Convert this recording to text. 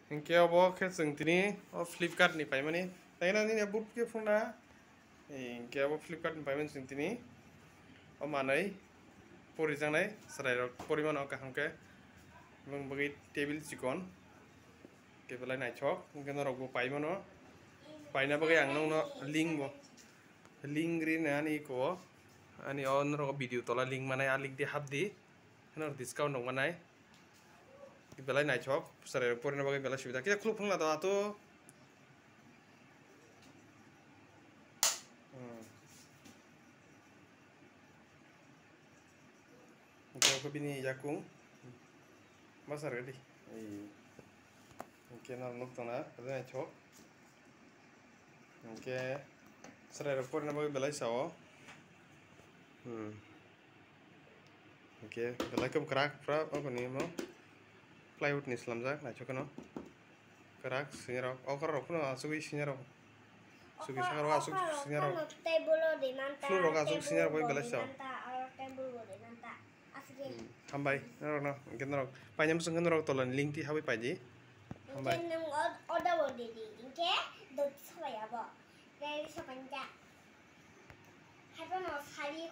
Hingke abo ke जों tini Flipkart ni paimani taina ni buk ke phona hingke abo Flipkart ni paimani जों tini o manai porijangnai serai rok poriman o kaham ke mung bagi table chikon ke belai naithok hingke norok bo paimano paina bagi ang no link bo link ri ani ko ani on norok video tola link manai a link di hapdi nor discount dong manai belai naithok serai rok porina bagi belai subida khe khuluk phangla da to Jauh bini jakung masar gadi oke na nuk tana belai naithok oke serai rok porina bagi belai sao oke belai kum kerak pra apa ni mo plywood ni slamjak naithok no kerak singerok okar rok no asugui singerok sugi sangarok asuk singerok floor rok asuk singerok bagi belai sao hambai norok no hingke norok painam sungke norok tolan link ti habai paidi hambai order bo dedi hingke dot sabai abo dai saban ja habo no sari